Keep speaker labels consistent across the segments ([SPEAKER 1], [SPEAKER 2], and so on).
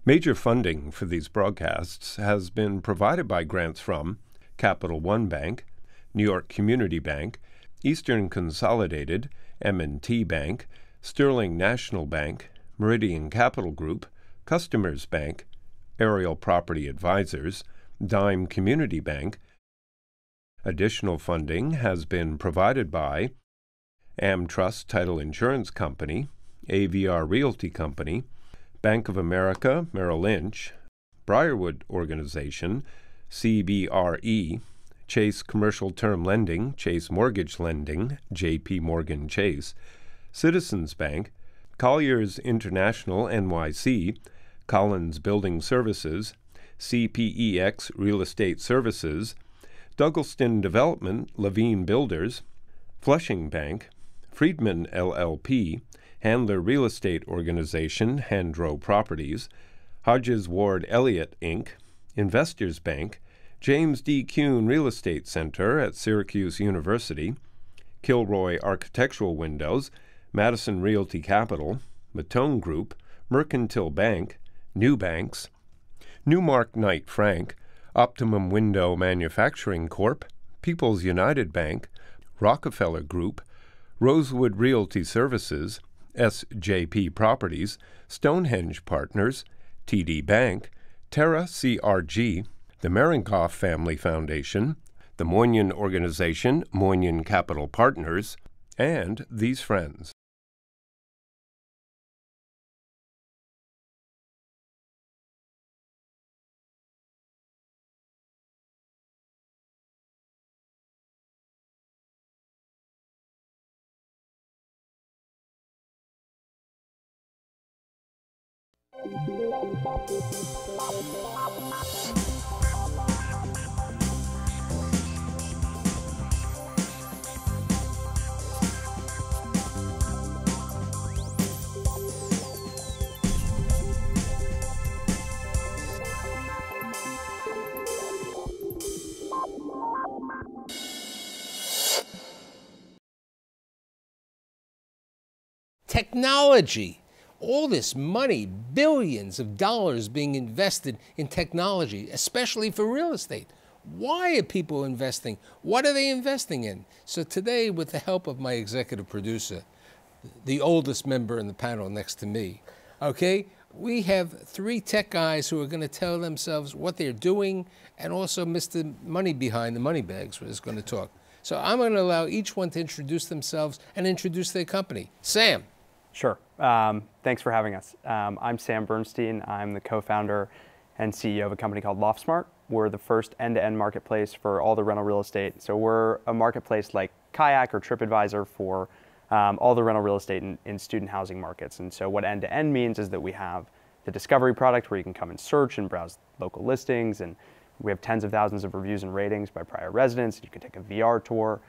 [SPEAKER 1] Major funding for these broadcasts has been provided by grants from Capital One Bank, New York Community Bank, Eastern Consolidated, M&T Bank, Sterling National Bank, Meridian Capital Group, Customers Bank, Ariel Property Advisors, Dime Community Bank. Additional funding has been provided by AmTrust Title Insurance Company, AVR Realty Company, Bank of America, Merrill Lynch, Briarwood Organization, CBRE, Chase Commercial Term Lending, Chase Mortgage Lending, JP Morgan Chase, Citizens Bank, Colliers International NYC, Collins Building Services, CPEX Real Estate Services, Douglaston Development, Levine Builders, Flushing Bank, Friedman LLP, Handler Real Estate Organization, Handro Properties, Hodges Ward Elliott, Inc., Investors Bank, James D. Kuhn Real Estate Center at Syracuse University, Kilroy Architectural Windows, Madison Realty Capital, Matone Group, Mercantile Bank, New Banks, Newmark Knight Frank, Optimum Window Manufacturing Corp., People's United Bank, Rockefeller Group, Rosewood Realty Services, SJP Properties, Stonehenge Partners, TD Bank, Terra CRG, the Marinkoff Family Foundation, the Moynihan Organization, Moynihan Capital Partners, and these friends.
[SPEAKER 2] Technology. All this money, billions of dollars being invested in technology, especially for real estate. Why are people investing? What are they investing in? So today, with the help of my executive producer, the oldest member in the panel next to me, okay, we have three tech guys who are going to tell themselves what they're doing, and also Mr. Money behind the money bags is going to talk. So I'm going to allow each one to introduce themselves and introduce their company. Sam.
[SPEAKER 3] Sure. Thanks for having us. I'm Sam Bernstein. I'm the co-founder and CEO of a company called LoftSmart. We're the first end-to-end marketplace for all the rental real estate. So we're a marketplace like Kayak or TripAdvisor for all the rental real estate in student housing markets. And so what end-to-end means is that we have the discovery product where you can come and search and browse local listings, and we have tens of thousands of reviews and ratings by prior residents. You can take a VR tour.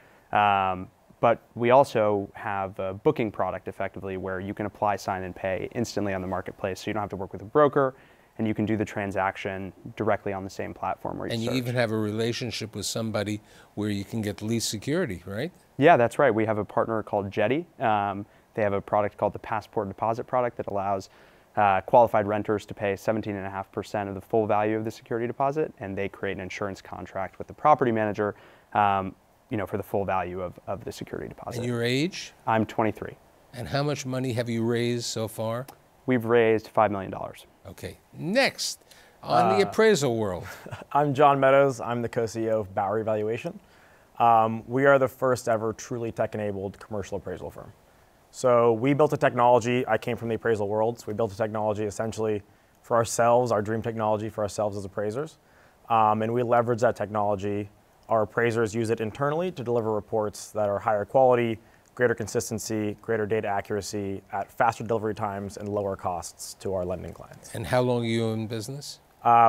[SPEAKER 3] But we also have a booking product effectively where you can apply, sign, and pay instantly on the marketplace. So you don't have to work with a broker, and you can do the transaction directly on the same platform where you search.
[SPEAKER 2] And you even have a relationship with somebody where you can get lease security, right?
[SPEAKER 3] Yeah, that's right. We have a partner called Jetty. They have a product called the Passport Deposit product that allows qualified renters to pay 17.5% of the full value of the security deposit, and they create an insurance contract with the property manager for the full value of the security deposit.
[SPEAKER 2] And your age?
[SPEAKER 3] I'm 23.
[SPEAKER 2] And how much money have you raised so far?
[SPEAKER 3] We've raised $5 million.
[SPEAKER 2] Okay. Next, on the appraisal world.
[SPEAKER 4] I'm John Meadows. I'm the co-CEO of Bowery Valuation. We are the first ever truly tech-enabled commercial appraisal firm. So we built a technology. I came from the appraisal world, so we built a technology essentially for ourselves, our dream technology for ourselves as appraisers. And we leverage that technology. Our appraisers use it internally to deliver reports that are higher quality, greater consistency, greater data accuracy at faster delivery times and lower costs to our lending clients.
[SPEAKER 2] And how long are you in business?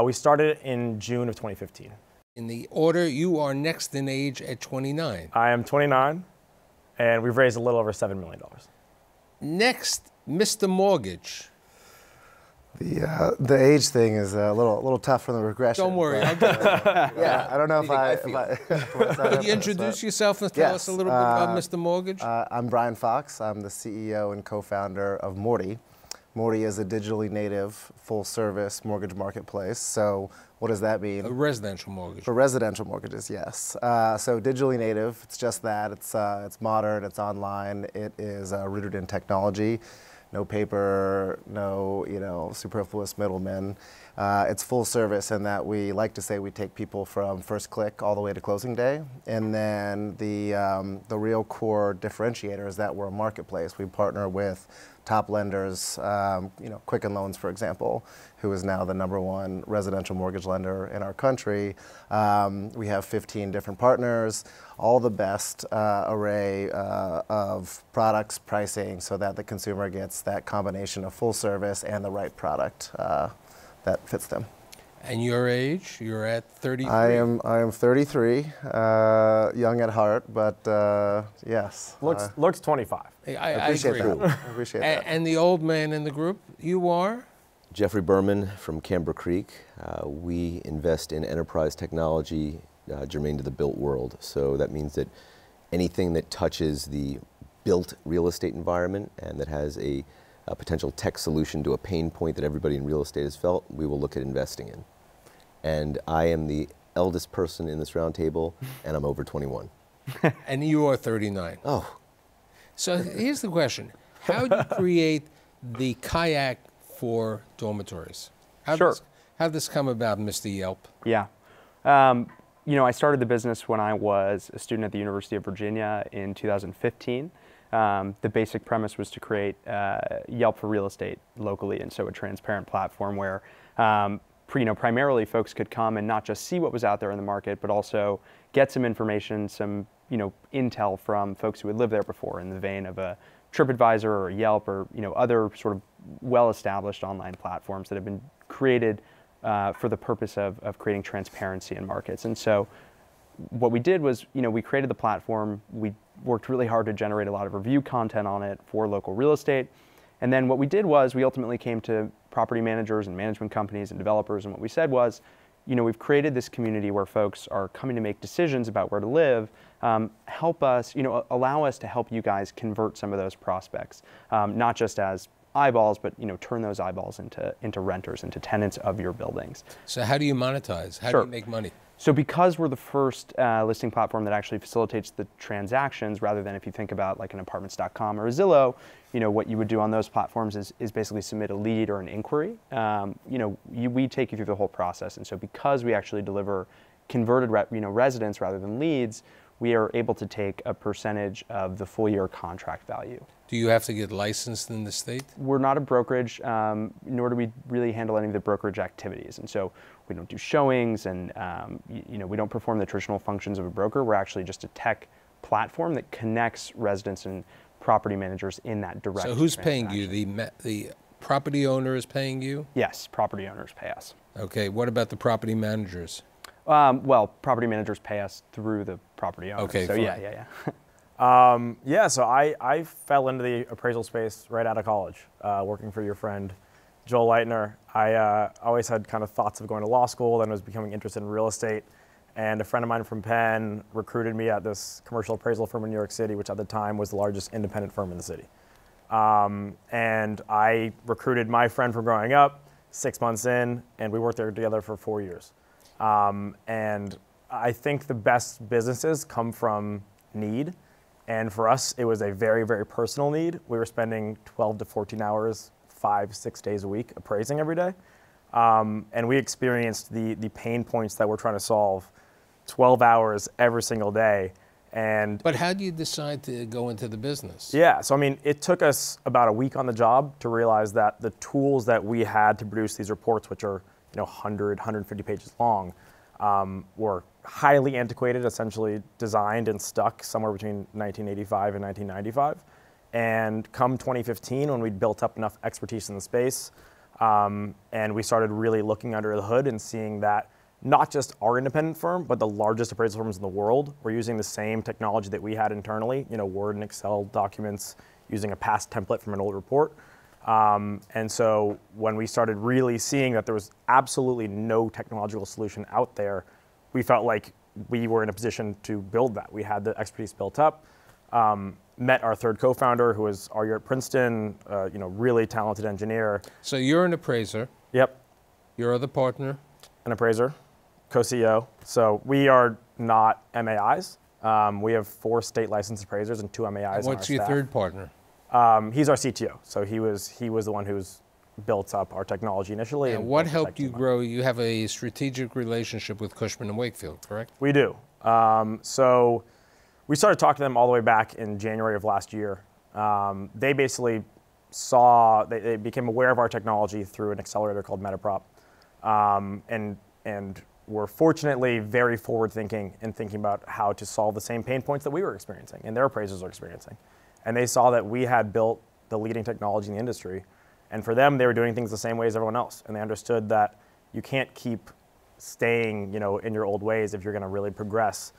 [SPEAKER 4] We started in June of 2015.
[SPEAKER 2] In the order, you are next in age at 29.
[SPEAKER 4] I am 29, and we've raised a little over $7 million.
[SPEAKER 2] Next, Mr. Mortgage.
[SPEAKER 5] The age thing is a little tough for the regression.
[SPEAKER 2] Don't worry, I'll get that.
[SPEAKER 5] Yeah, I don't know if I
[SPEAKER 2] Could you introduce yourself and tell us a little bit about Mr. Mortgage?
[SPEAKER 5] I'm Brian Fox. I'm the CEO and co-founder of Morty. Morty is a digitally native, full-service mortgage marketplace. So what does that mean?
[SPEAKER 2] A residential mortgage.
[SPEAKER 5] For residential mortgages, yes. So digitally native, it's just that. It's modern, it's online, it is rooted in technology. No paper, no superfluous middlemen. It's full service in that we like to say we take people from first click all the way to closing day. And then the real core differentiator is that we're a marketplace. We partner with top lenders, Quicken Loans, for example, who is now the #1 residential mortgage lender in our country. We have 15 different partners, all the best array of products, pricing, so that the consumer gets that combination of full service and the right product that fits them.
[SPEAKER 2] And your age? You're at 33.
[SPEAKER 5] I am 33, young at heart, but yes.
[SPEAKER 4] Looks 25.
[SPEAKER 2] I
[SPEAKER 5] appreciate
[SPEAKER 2] agree.
[SPEAKER 5] that. I appreciate that.
[SPEAKER 2] And the old man in the group, you are?
[SPEAKER 6] Jeffrey Berman from Camber Creek. We invest in enterprise technology germane to the built world. So that means that anything that touches the built real estate environment and that has a potential tech solution to a pain point that everybody in real estate has felt, we will look at investing in. And I am the eldest person in this round table, and I'm over 21.
[SPEAKER 2] And you are 39.
[SPEAKER 6] Oh.
[SPEAKER 2] So here's the question. How do you create the kayak for dormitories? How did this come about, Mr. Yelp?
[SPEAKER 3] Yeah. I started the business when I was a student at the University of Virginia in 2015. The basic premise was to create Yelp for real estate locally, and so a transparent platform where primarily folks could come and not just see what was out there in the market, but also get some information, some intel from folks who had lived there before, in the vein of a TripAdvisor or Yelp or other sort of well-established online platforms that have been created for the purpose of creating transparency in markets. And so what we did was, we created the platform. We worked really hard to generate a lot of review content on it for local real estate. And then what we did was we ultimately came to property managers and management companies and developers, and what we said was, we've created this community where folks are coming to make decisions about where to live. Help us, allow us to help you guys convert some of those prospects, not just as eyeballs, but turn those eyeballs into renters, into tenants of your buildings.
[SPEAKER 2] So how do you monetize? How do you make money?
[SPEAKER 3] So because we're the first listing platform that actually facilitates the transactions, rather than if you think about like an apartments.com or a Zillow, what you would do on those platforms is basically submit a lead or an inquiry. We take you through the whole process. And so because we actually deliver converted residents rather than leads, we are able to take a percentage of the full year contract value.
[SPEAKER 2] Do you have to get licensed in the state?
[SPEAKER 3] We're not a brokerage, nor do we really handle any of the brokerage activities. And so we don't do showings, and we don't perform the traditional functions of a broker. We're actually just a tech platform that connects residents and property managers in that direct.
[SPEAKER 2] So who's paying you? The property owner is paying you?
[SPEAKER 3] Yes, property owners pay us.
[SPEAKER 2] Okay, what about the property managers?
[SPEAKER 3] Well, property managers pay us through the property owners.
[SPEAKER 2] Okay,
[SPEAKER 3] so
[SPEAKER 2] fine.
[SPEAKER 3] yeah.
[SPEAKER 4] So I fell into the appraisal space right out of college, working for your friend, Joel Leitner. I always had kind of thoughts of going to law school, then was becoming interested in real estate. And a friend of mine from Penn recruited me at this commercial appraisal firm in New York City, which at the time was the largest independent firm in the city. And I recruited my friend from growing up, 6 months in, and we worked there together for 4 years. And I think the best businesses come from need. And for us, it was a very, very personal need. We were spending 12 to 14 hours, 5-6 days a week appraising every day. And we experienced the pain points that we're trying to solve 12 hours every single day.
[SPEAKER 2] But how do you decide to go into the business?
[SPEAKER 4] Yeah, so I mean, it took us about a week on the job to realize that the tools that we had to produce these reports, which are 100, 150 pages long, were highly antiquated, essentially designed and stuck somewhere between 1985 and 1995. And come 2015, when we'd built up enough expertise in the space, and we started really looking under the hood and seeing that not just our independent firm, but the largest appraisal firms in the world were using the same technology that we had internally, Word and Excel documents, using a past template from an old report. And so when we started really seeing that there was absolutely no technological solution out there, we felt like we were in a position to build that. We had the expertise built up. Met our third co-founder, who was our year at Princeton, really talented engineer.
[SPEAKER 2] So you're an appraiser.
[SPEAKER 4] Yep.
[SPEAKER 2] Your other partner?
[SPEAKER 4] An appraiser, co-CEO. So we are not MAIs. We have 4 state licensed appraisers and 2 MAIs on our staff.
[SPEAKER 2] What's your third partner?
[SPEAKER 4] He's our CTO. So he was the one who's built up our technology initially.
[SPEAKER 2] And what helped you grow? You have a strategic relationship with Cushman & Wakefield, correct?
[SPEAKER 4] We do. So we started talking to them all the way back in January of last year. They basically they became aware of our technology through an accelerator called Metaprop. And were fortunately very forward-thinking in thinking about how to solve the same pain points that we were experiencing and their appraisers are experiencing. And they saw that we had built the leading technology in the industry. And for them, they were doing things the same way as everyone else. And they understood that you can't keep staying, in your old ways if you're going to really progress.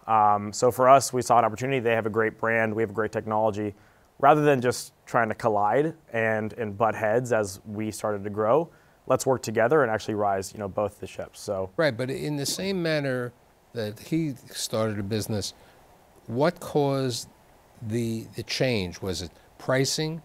[SPEAKER 4] So for us, we saw an opportunity. They have a great brand. We have great technology. Rather than just trying to collide and butt heads as we started to grow, let's work together and actually rise, both the ships. So
[SPEAKER 2] right, but in the same manner that he started a business, what caused the change? Was it pricing?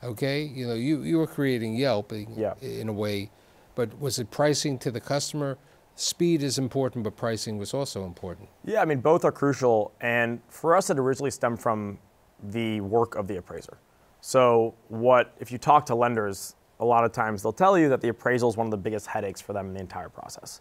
[SPEAKER 2] Okay, you were creating Yelp in a way, but was it pricing to the customer? Speed is important, but pricing was also important.
[SPEAKER 4] Yeah, both are crucial. And for us, it originally stemmed from the work of the appraiser. So if you talk to lenders, a lot of times they'll tell you that the appraisal is one of the biggest headaches for them in the entire process.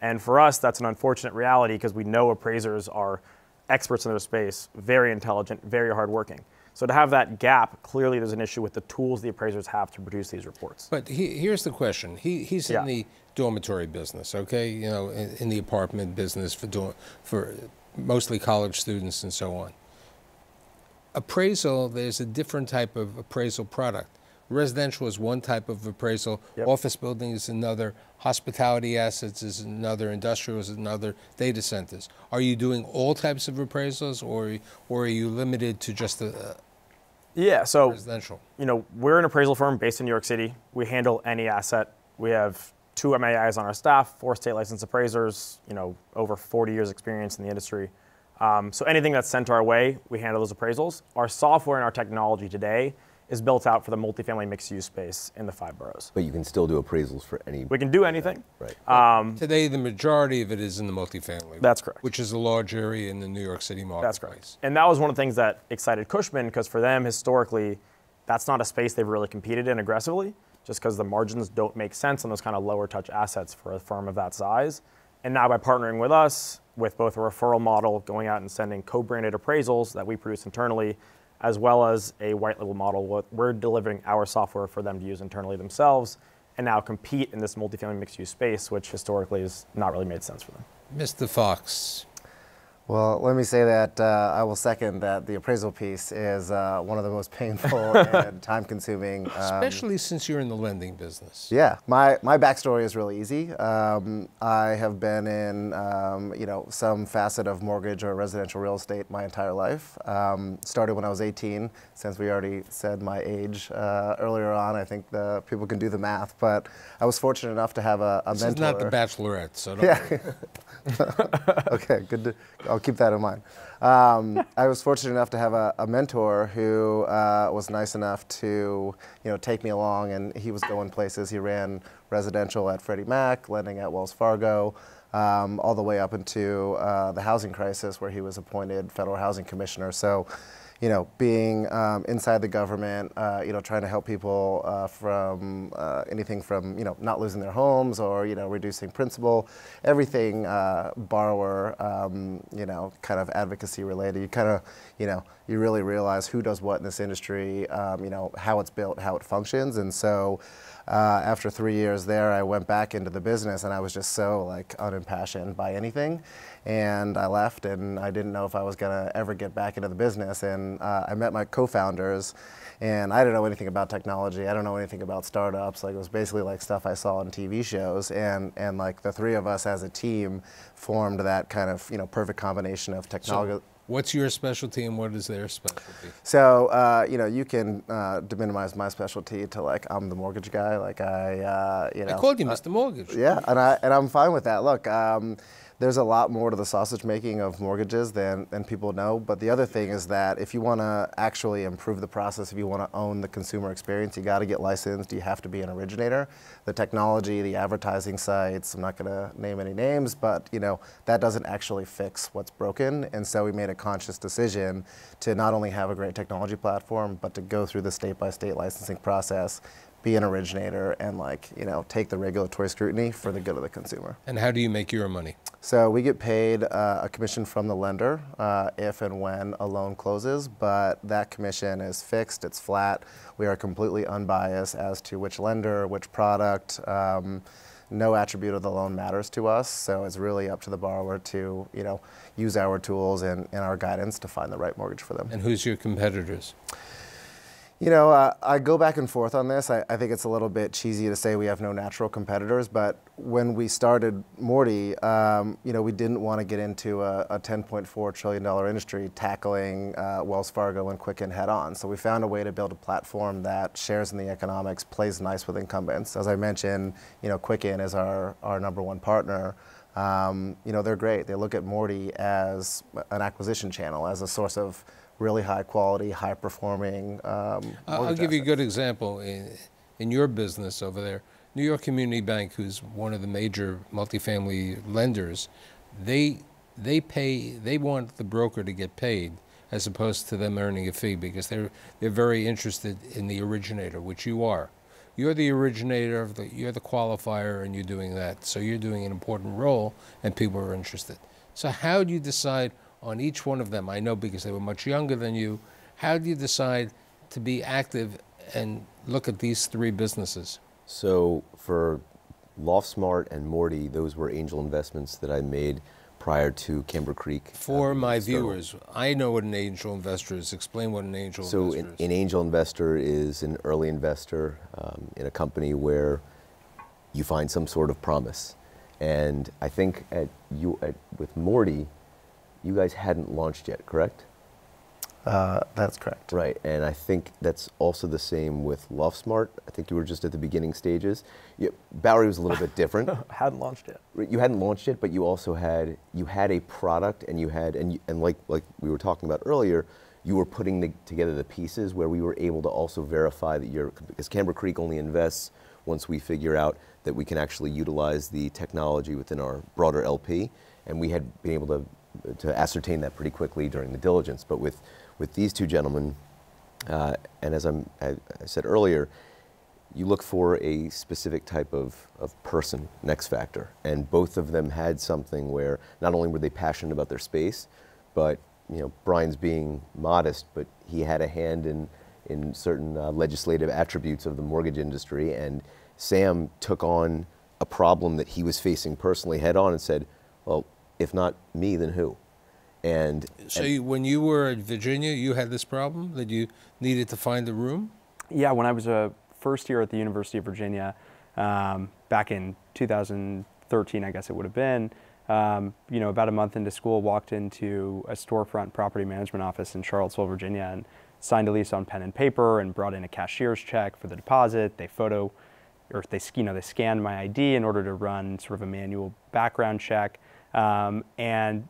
[SPEAKER 4] And for us, that's an unfortunate reality because we know appraisers are experts in their space, very intelligent, very hardworking. So to have that gap, clearly there's an issue with the tools the appraisers have to produce these reports.
[SPEAKER 2] But here's the question. He's in the dormitory business, okay? In the apartment business for mostly college students and so on. Appraisal, there's a different type of appraisal product. Residential is one type of appraisal. Yep. Office building is another. Hospitality assets is another. Industrial is another. Data centers. Are you doing all types of appraisals, or are you limited to just the residential?
[SPEAKER 4] We're an appraisal firm based in New York City. We handle any asset. We have 2 MAIs on our staff, 4 state licensed appraisers. Over 40 years experience in the industry. So anything that's sent our way, we handle those appraisals. Our software and our technology today is built out for the multifamily mixed-use space in the 5 boroughs.
[SPEAKER 6] But you can still do appraisals for any...
[SPEAKER 4] We can do anything.
[SPEAKER 6] Right.
[SPEAKER 2] Today, the majority of it is in the multifamily.
[SPEAKER 4] That's correct.
[SPEAKER 2] Which is a large area in the New York City marketplace.
[SPEAKER 4] That's correct. And that was one of the things that excited Cushman, because for them, historically, that's not a space they've really competed in aggressively, just because the margins don't make sense on those kind of lower touch assets for a firm of that size. And now by partnering with us, with both a referral model, going out and sending co-branded appraisals that we produce internally, as well as a white label model, we're delivering our software for them to use internally themselves and now compete in this multifamily mixed-use space, which historically has not really made sense for them.
[SPEAKER 2] Mr. Fox.
[SPEAKER 5] Well, let me say that I will second that the appraisal piece is one of the most painful and time-consuming.
[SPEAKER 2] Especially since you're in the lending business.
[SPEAKER 5] Yeah, my backstory is really easy. I have been in some facet of mortgage or residential real estate my entire life. Started when I was 18. Since we already said my age earlier on, I think people can do the math. But I was fortunate enough to have a mentor.
[SPEAKER 2] This is not The Bachelorette, so don't worry.
[SPEAKER 5] Okay, good. I'll keep that in mind. I was fortunate enough to have a mentor who was nice enough to, take me along, and he was going places. He ran residential at Freddie Mac, lending at Wells Fargo, all the way up into the housing crisis, where he was appointed federal housing commissioner. So, being inside the government, trying to help people from anything from, not losing their homes or, reducing principal, everything borrower, kind of advocacy related. You kind of, you really realize who does what in this industry, how it's built, how it functions. And so after 3 years there, I went back into the business, and I was just so unimpassioned by anything. And I left, and I didn't know if I was going to ever get back into the business. And I met my co-founders, and I didn't know anything about technology. I don't know anything about startups. It was basically stuff I saw on TV shows. And the 3 of us as a team formed that kind of, perfect combination of technology.
[SPEAKER 2] So what's your specialty and what is their specialty?
[SPEAKER 5] So, you can deminimize my specialty to I'm the mortgage guy.
[SPEAKER 2] I called you Mr. Mortgage.
[SPEAKER 5] Yeah, and I'm fine with that. Look, There's a lot more to the sausage making of mortgages than people know. But the other thing is that if you want to actually improve the process, if you want to own the consumer experience, you got to get licensed. You have to be an originator. The technology, the advertising sites, I'm not going to name any names, but that doesn't actually fix what's broken. And so we made a conscious decision to not only have a great technology platform, but to go through the state-by-state licensing process, be an originator, and take the regulatory scrutiny for the good of the consumer.
[SPEAKER 2] And how do you make your money?
[SPEAKER 5] So we get paid a commission from the lender if and when a loan closes, but that commission is fixed, it's flat. We are completely unbiased as to which lender, which product. No attribute of the loan matters to us, so it's really up to the borrower to use our tools and our guidance to find the right mortgage for them.
[SPEAKER 2] And who's your competitors?
[SPEAKER 5] I go back and forth on this. I think it's a little bit cheesy to say we have no natural competitors, but when we started Morty, we didn't want to get into a $10.4 trillion industry tackling Wells Fargo and Quicken head on. So we found a way to build a platform that shares in the economics, plays nice with incumbents. As I mentioned, Quicken is our #1 partner. They're great. They look at Morty as an acquisition channel, as a source of really high quality, high performing
[SPEAKER 2] I'll give you a good example. In your business over there, New York Community Bank, who's one of the major multifamily lenders, they want the broker to get paid as opposed to them earning a fee, because they're very interested in the originator, which you are. You're the originator, you're the qualifier, and you're doing that. So you're doing an important role, and people are interested. So how do you decide on each one of them? I know because they were much younger than you. How do you decide to be active and look at these 3 businesses?
[SPEAKER 6] So for LoftSmart and Morty, those were angel investments that I made prior to Camber Creek.
[SPEAKER 2] For my viewers, I know what an angel investor is. Explain what an angel investor is.
[SPEAKER 6] So an angel investor is an early investor in a company where you find some sort of promise. And I think with Morty, you guys hadn't launched yet, correct?
[SPEAKER 5] That's correct.
[SPEAKER 6] Right, and I think that's also the same with LoftSmart. I think you were just at the beginning stages. Bowery was a little bit different.
[SPEAKER 4] Hadn't launched yet.
[SPEAKER 6] You hadn't launched yet, but you also had a product, and like we were talking about earlier, you were putting together the pieces where we were able to also verify that because Camber Creek only invests once we figure out that we can actually utilize the technology within our broader LP, and we had been able to ascertain that pretty quickly during the diligence. But with these 2 gentlemen, and as I said earlier, you look for a specific type of person, X factor, and both of them had something where not only were they passionate about their space, but Brian's being modest, but he had a hand in certain legislative attributes of the mortgage industry, and Sam took on a problem that he was facing personally head on and said, well, if not me, then who? And
[SPEAKER 2] so when you were at Virginia, you had this problem that you needed to find a room?
[SPEAKER 3] Yeah, when I was a first year at the University of Virginia, back in 2013, I guess it would have been, about a month into school, walked into a storefront property management office in Charlottesville, Virginia, and signed a lease on pen and paper and brought in a cashier's check for the deposit. They scanned my ID in order to run sort of a manual background check. And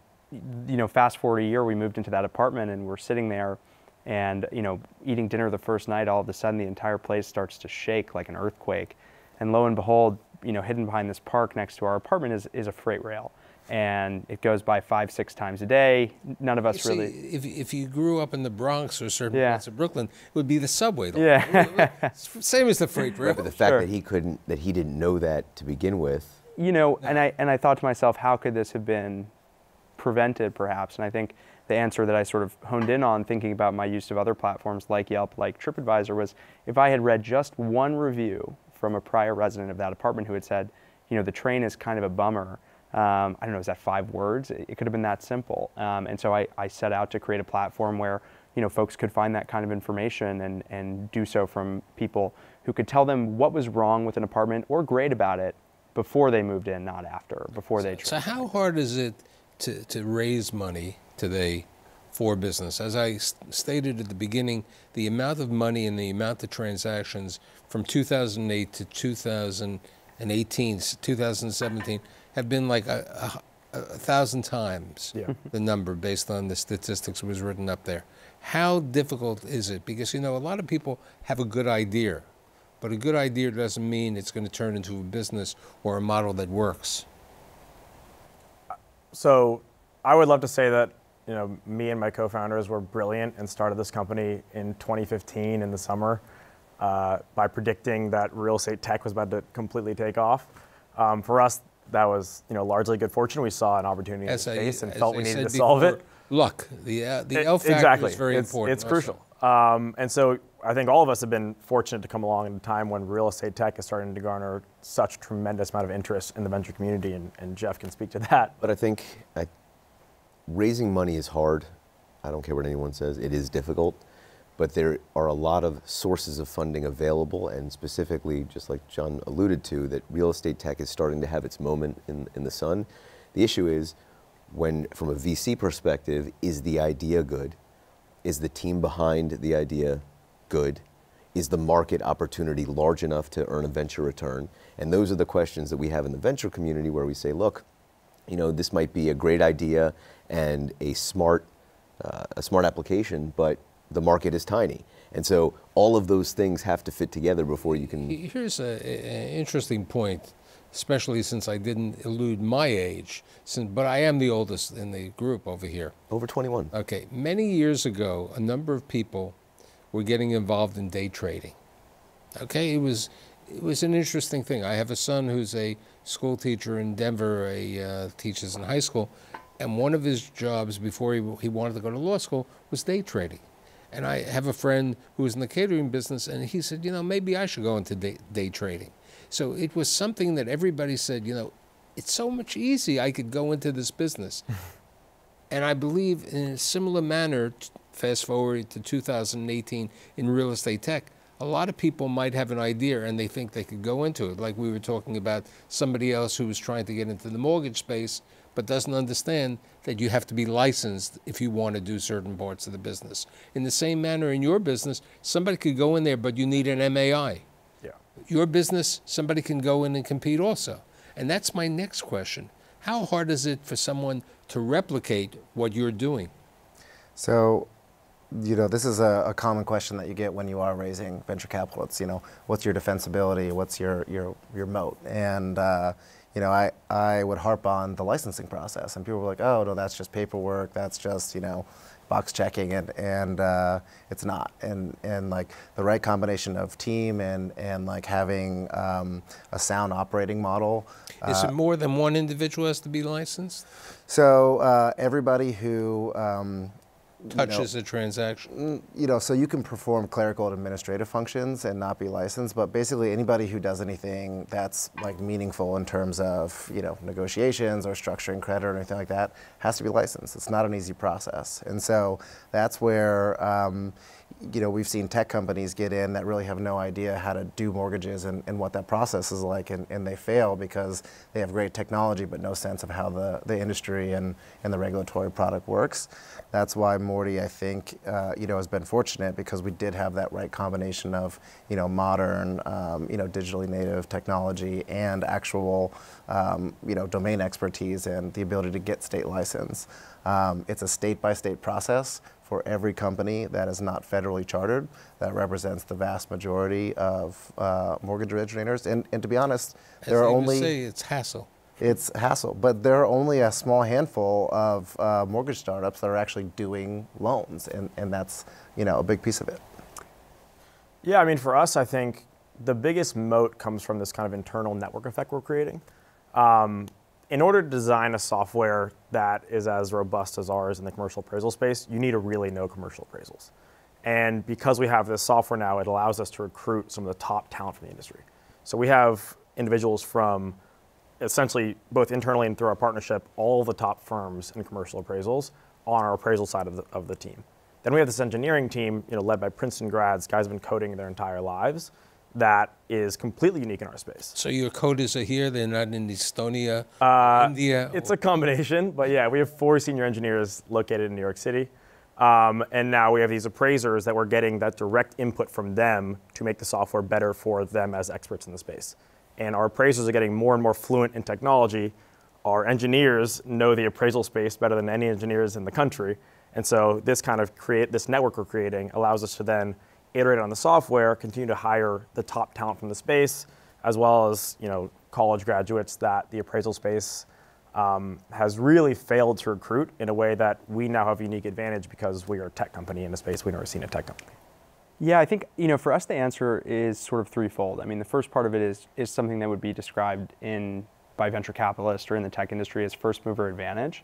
[SPEAKER 3] fast forward a year, we moved into that apartment, and we're sitting there and, eating dinner the first night. All of a sudden, the entire place starts to shake like an earthquake. And lo and behold, hidden behind this park next to our apartment is a freight rail. And it goes by 5-6 times a day. None of us really.
[SPEAKER 2] If you grew up in the Bronx or certain
[SPEAKER 3] Yeah.
[SPEAKER 2] parts of Brooklyn, it would be the subway.
[SPEAKER 3] Yeah.
[SPEAKER 2] Same as the freight rail.
[SPEAKER 6] Right, but the fact
[SPEAKER 3] Sure.
[SPEAKER 6] that he didn't know that to begin with.
[SPEAKER 3] And I thought to myself, how could this have been prevented, perhaps? And I think the answer that I sort of honed in on, thinking about my use of other platforms like Yelp, like TripAdvisor, was if I had read just one review from a prior resident of that apartment who had said, the train is kind of a bummer. I don't know, is that 5 words? It could have been that simple. And so I set out to create a platform where folks could find that kind of information and do so from people who could tell them what was wrong with an apartment or great about it before they moved in, not after, before they.
[SPEAKER 2] So how hard is it to raise money today for business? As I stated at the beginning, the amount of money and the amount of transactions from 2008 to 2018, 2017 have been like 1,000 times the number based on the statistics was written up there. How difficult is it? Because, you know, a lot of people have a good idea, but a good idea doesn't mean it's going to turn into a business or a model that works.
[SPEAKER 4] So I would love to say that, you know, me and my co-founders were brilliant and started this company in 2015 in the summer by predicting that real estate tech was about to completely take off. For us, that was, you know, largely good fortune. We saw an opportunity in the space and felt we needed to solve it.
[SPEAKER 2] Luck, the L factor is very important.
[SPEAKER 4] It's crucial. And so I think all of us have been fortunate to come along at a time when real estate tech is starting to garner such tremendous amount of interest in the venture community, and Jeff can speak to that.
[SPEAKER 6] But I think raising money is hard. I don't care what anyone says. It is difficult. But there are a lot of sources of funding available, and specifically, just like John alluded to, that real estate tech is starting to have its moment in the sun. The issue is, when, from a VC perspective, is the idea good? Is the team behind the idea good? Is the market opportunity large enough to earn a venture return? And those are the questions that we have in the venture community, where we say, look, you know, this might be a great idea and a smart application, but the market is tiny. And so all of those things have to fit together before you can...
[SPEAKER 2] Here's an interesting point, especially since I didn't elude my age, but I am the oldest in the group over here.
[SPEAKER 6] Over 21.
[SPEAKER 2] Okay. Many years ago, a number of people were getting involved in day trading. Okay? It was an interesting thing. I have a son who's a school teacher in Denver, teaches in high school, and one of his jobs before he wanted to go to law school was day trading. And I have a friend who was in the catering business, and he said, you know, maybe I should go into day trading. So it was something that everybody said, you know, it's so much easy, I could go into this business. And I believe in a similar manner, fast forward to 2018 in real estate tech, a lot of people might have an idea and they think they could go into it. Like we were talking about somebody else who was trying to get into the mortgage space, but doesn't understand that you have to be licensed if you want to do certain parts of the business. In the same manner, in your business, somebody could go in there, but you need an MAI.
[SPEAKER 4] Yeah.
[SPEAKER 2] Your business, somebody can go in and compete also. And that's my next question. How hard is it for someone to replicate what you're doing?
[SPEAKER 5] So, you know, this is a common question that you get when you are raising venture capital. It's, you know, what's your defensibility? What's your moat? And, you know, I would harp on the licensing process, and people were like, oh, no, that's just paperwork, that's just, you know, box checking, and it's not. And like the right combination of team and like having a sound operating model.
[SPEAKER 2] Is it more than one individual has to be licensed?
[SPEAKER 5] So everybody who
[SPEAKER 2] touches a transaction?
[SPEAKER 5] You know, so you can perform clerical and administrative functions and not be licensed, but basically anybody who does anything that's like meaningful in terms of, you know, negotiations or structuring credit or anything like that has to be licensed. It's not an easy process. And so that's where, you know, we've seen tech companies get in that really have no idea how to do mortgages and what that process is like, and they fail because they have great technology but no sense of how the industry and the regulatory product works. That's why Morty, I think, you know, has been fortunate, because we did have that right combination of, you know, modern, you know, digitally native technology and actual, you know, domain expertise and the ability to get state license. It's a state-by-state process for every company that is not federally chartered. That represents the vast majority of mortgage originators. And to be honest, there are only...
[SPEAKER 2] say, it's hassle.
[SPEAKER 5] It's hassle, but there are only a small handful of mortgage startups that are actually doing loans, and that's, you know, a big piece of it.
[SPEAKER 4] Yeah, I mean, for us, I think the biggest moat comes from this kind of internal network effect we're creating. In order to design a software that is as robust as ours in the commercial appraisal space, you need to really know commercial appraisals. And because we have this software now, it allows us to recruit some of the top talent from the industry. So we have individuals from essentially both internally and through our partnership, all the top firms in commercial appraisals on our appraisal side of the team. Then we have this engineering team, you know, led by Princeton grads, guys have been coding their entire lives, that is completely unique in our space.
[SPEAKER 2] So your coders are here, they're not in Estonia, India?
[SPEAKER 4] It's a combination, but yeah, we have 4 senior engineers located in New York City. And now we have these appraisers that we're getting that direct input from them to make the software better for them as experts in the space. And our appraisers are getting more and more fluent in technology. our engineers know the appraisal space better than any engineers in the country. And so this this network we're creating allows us to then iterate on the software, continue to hire the top talent from the space, as well as college graduates that the appraisal space has really failed to recruit in a way that we now have a unique advantage because we are a tech company in a space we've never seen a tech company.
[SPEAKER 3] Yeah, I think for us the answer is sort of threefold. I mean, the first part of it is something that would be described by venture capitalists or in the tech industry as first mover advantage.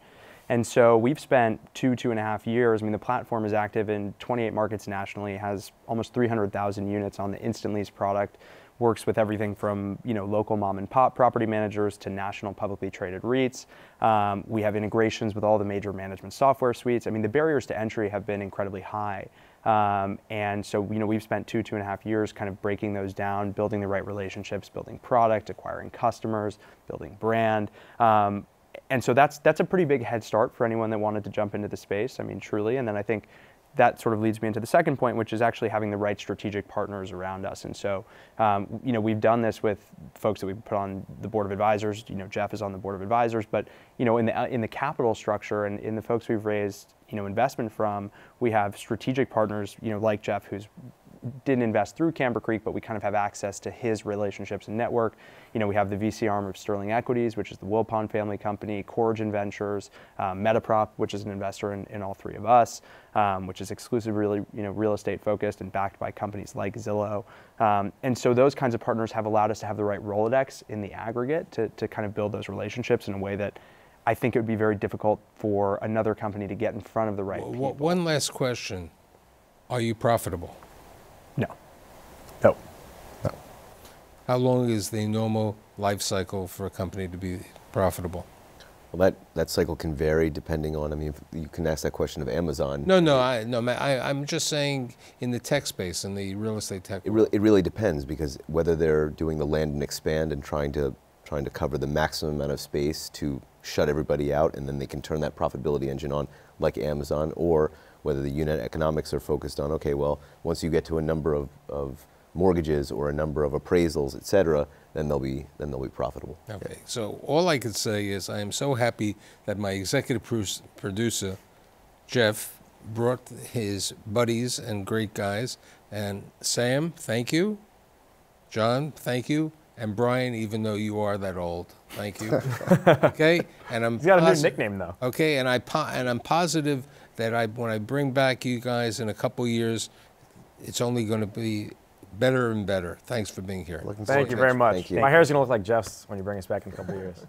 [SPEAKER 3] And so we've spent 2.5 years. I mean, the platform is active in 28 markets nationally, has almost 300,000 units on the instant lease product, works with everything from local mom and pop property managers to national publicly traded REITs. We have integrations with all the major management software suites. I mean, the barriers to entry have been incredibly high. And so we've spent 2.5 years kind of breaking those down, building the right relationships, building product, acquiring customers, building brand. And so that's a pretty big head start for anyone that wanted to jump into the space, I mean, truly. And then I think that sort of leads me into the second point, which is actually having the right strategic partners around us. And so, we've done this with folks that we've put on the board of advisors. Jeff is on the board of advisors, but in the capital structure and in the folks we've raised investment from, we have strategic partners like Jeff, who's didn't invest through Camber Creek, but we kind of have access to his relationships and network. We have the VC arm of Sterling Equities, which is the Wilpon family company, Corrigan Ventures, Metaprop, which is an investor in all three of us, which is exclusively real estate focused and backed by companies like Zillow. And so those kinds of partners have allowed us to have the right Rolodex in the aggregate to kind of build those relationships in a way that I think it would be very difficult for another company to get in front of the right people.
[SPEAKER 2] One last question. Are you profitable?
[SPEAKER 3] No.
[SPEAKER 4] No.
[SPEAKER 5] No.
[SPEAKER 2] How long is the normal life cycle for a company to be profitable?
[SPEAKER 6] Well, that cycle can vary depending on, I mean, you can ask that question of Amazon.
[SPEAKER 2] I'm just saying in the tech space, in the real estate tech world.
[SPEAKER 6] It really depends, because whether they're doing the land and expand and trying to cover the maximum amount of space to shut everybody out, and then they can turn that profitability engine on like Amazon, or whether the unit economics are focused on, okay, well, once you get to a number of mortgages or a number of appraisals, et cetera, then they'll be profitable.
[SPEAKER 2] Okay, yeah. So all I could say is I am so happy that my executive producer, Jeff, brought his buddies and great guys. And Sam, thank you. John, thank you. And Brian, even though you are that old, thank you. Okay, and I'm.
[SPEAKER 4] He's got a new nickname though.
[SPEAKER 2] Okay, and I'm positive that when I bring back you guys in a couple years, it's only going to be better and better. Thanks for being here.
[SPEAKER 4] Thank you very much.
[SPEAKER 6] Thank you.
[SPEAKER 4] My hair's going to look like Jeff's when you bring us back in a couple years.